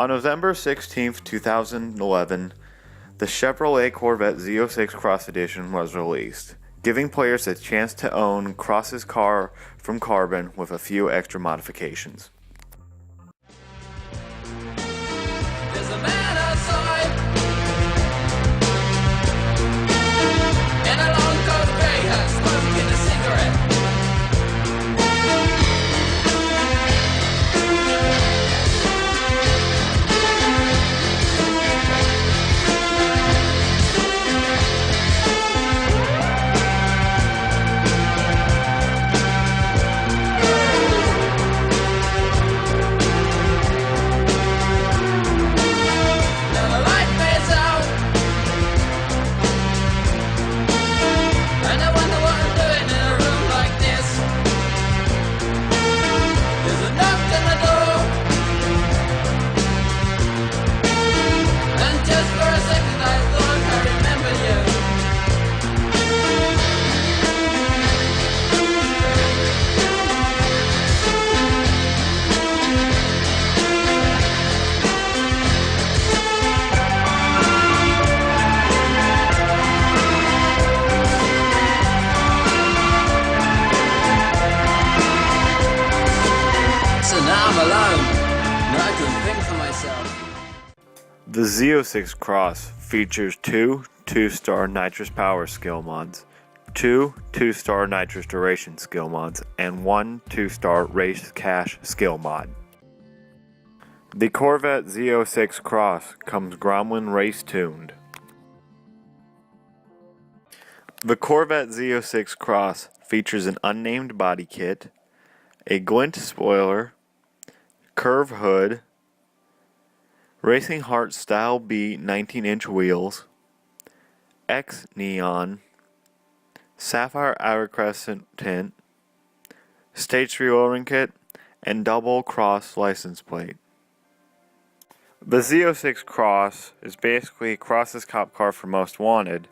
On November 16, 2011, the Chevrolet Corvette Z06 Cross Edition was released, giving players a chance to own Cross's car from Carbon with a few extra modifications. There's a man outside, in a long coat gray hat, smoking a cigarette. The Z06 Cross features two 2-star nitrous power skill mods, two 2-star nitrous duration skill mods, and one 2-star race cash skill mod. The Corvette Z06 Cross comes Gromlin race tuned. The Corvette Z06 Cross features an unnamed body kit, a glint spoiler, curve hood, Racing Heart Style B 19-inch wheels, X neon, sapphire iridescent tint, stage 3 O-ring kit, and double cross license plate. The Z06 Cross is basically Cross's cop car for Most Wanted,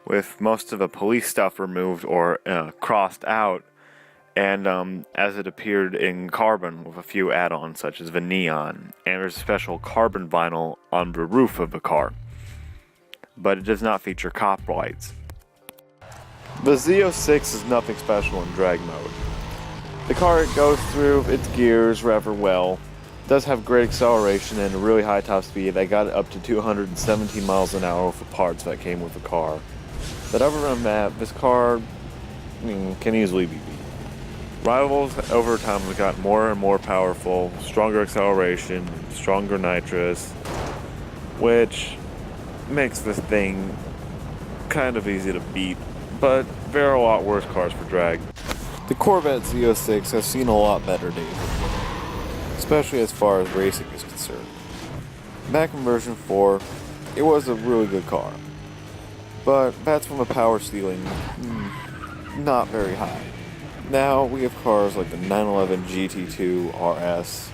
with most of the police stuff removed or crossed out, and as it appeared in Carbon with a few add-ons such as the neon, and there's a special carbon vinyl on the roof of the car, but it does not feature cop lights. The Z06 is nothing special in drag mode. The car goes through its gears rather well, does have great acceleration and a really high top speed that got it up to 217 miles an hour with the parts that came with the car. But other than that, this car can easily be beat. Rivals over time have got more and more powerful, stronger acceleration, stronger nitrous, which makes this thing kind of easy to beat, but there are a lot worse cars for drag. The Corvette Z06 has seen a lot better days, especially as far as racing is concerned. Back in version 4, it was a really good car, but that's from a power ceiling not very high. Now we have cars like the 911 GT2 RS,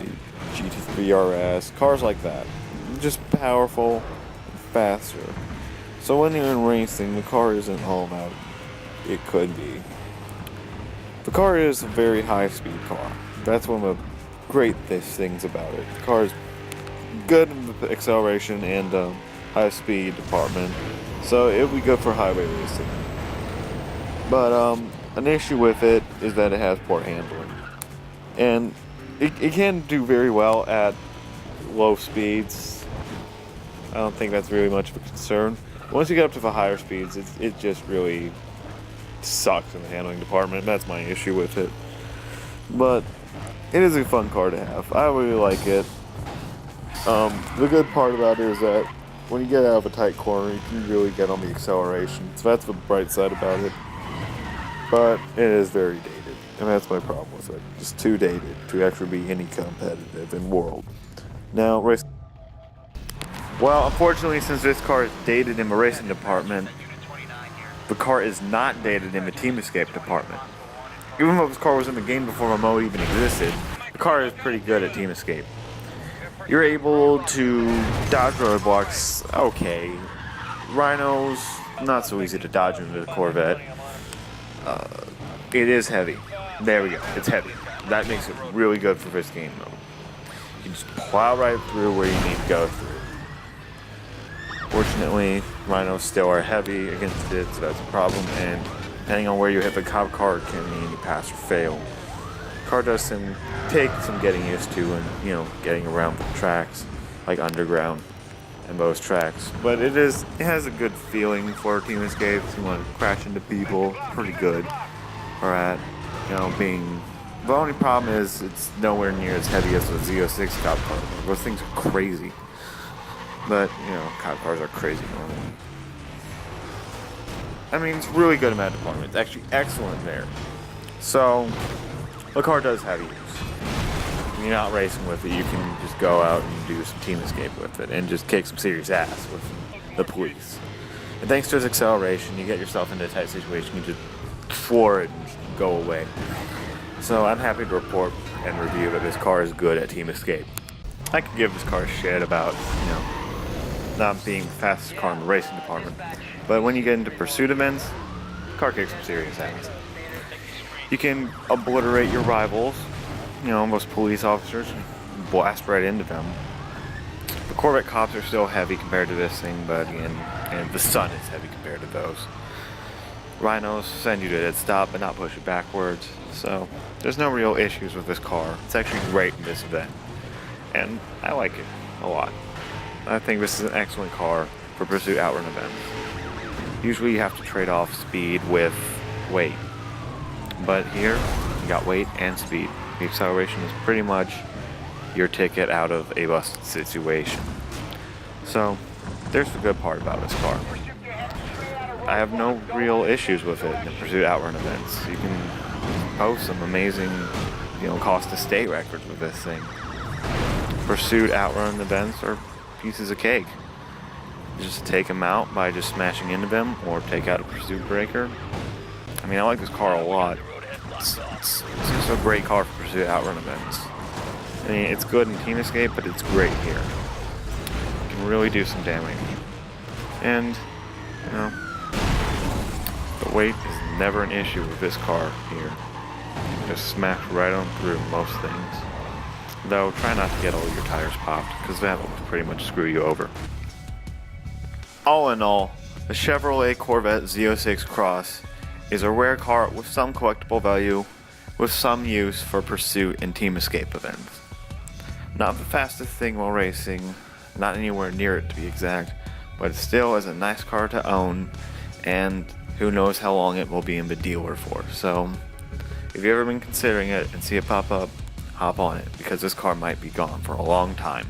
the GT3 RS, cars like that. Just powerful, faster. So when you're in racing, the car isn't all about it could be. The car is a very high-speed car. That's one of the great things about it. The car is good in the acceleration and high-speed department, so it'll be good for highway racing. But an issue with it is that it has poor handling, and it can do very well at low speeds. I don't think that's really much of a concern. Once you get up to the higher speeds, it just really sucks in the handling department. That's my issue with it. But it is a fun car to have. I really like it. The good part about it is that when you get out of a tight corner, you can really get on the acceleration. So that's the bright side about it. But it is very dated, and that's my problem with it. Just too dated to actually be any competitive in world. Now, well, unfortunately, since this car is dated in the racing department, the car is not dated in the Team Escape department. Even though this car was in the game before the mode even existed, the car is pretty good at Team Escape. You're able to dodge roadblocks, okay. Rhinos, not so easy to dodge into the Corvette. It is heavy. There we go. It's heavy. That makes it really good for this game mode. You can just plow right through where you need to go through. Fortunately, rhinos still are heavy against it, so that's a problem, and depending on where you hit the cop car, it can mean you pass or fail. The car does take some getting used to and, getting around the tracks, like underground and most tracks. But it has a good feeling for Team Escapes. You want to crash into people, pretty good. Or at, the only problem is it's nowhere near as heavy as the Z06 cop car. Those things are crazy. But, cop cars are crazy normally. I mean, it's really good in that department. It's actually excellent there. So, the car does have use. When you're not racing with it, you can just go out and do some team escape with it and just kick some serious ass with the police. And thanks to its acceleration, you get yourself into a tight situation, you just floor it and go away. So I'm happy to report and review that this car is good at team escape. I could give this car a shit about, not being the fastest car in the racing department. But when you get into pursuit events, the car kicks some serious ass. You can obliterate your rivals, most police officers, blast right into them. The Corvette cops are still heavy compared to this thing, but again, and the sun is heavy compared to those. Rhinos send you to a dead stop but not push it backwards, so there's no real issues with this car. It's actually great in this event, and I like it a lot. I think this is an excellent car for pursuit outrun events. Usually you have to trade off speed with weight, but here you got weight and speed. The acceleration is pretty much your ticket out of a busted situation. So there's the good part about this car. I have no real issues with it in pursuit outrun events. You can post some amazing, cost to state records with this thing. Pursuit outrun events are pieces of cake. Just take them out by just smashing into them or take out a pursuit breaker. I mean, I like this car a lot. It's just a great car for pursuit outrun events. I mean, it's good in Team Escape, but it's great here. It can really do some damage. And, the weight is never an issue with this car here. You just smash right on through most things. Though, try not to get all your tires popped, because that will pretty much screw you over. All in all, the Chevrolet Corvette Z06 Cross is a rare car with some collectible value, with some use for pursuit and team escape events. Not the fastest thing while racing, not anywhere near it to be exact, but it still is a nice car to own, and who knows how long it will be in the dealer for. So, if you've ever been considering it and see it pop up, hop on it, because this car might be gone for a long time.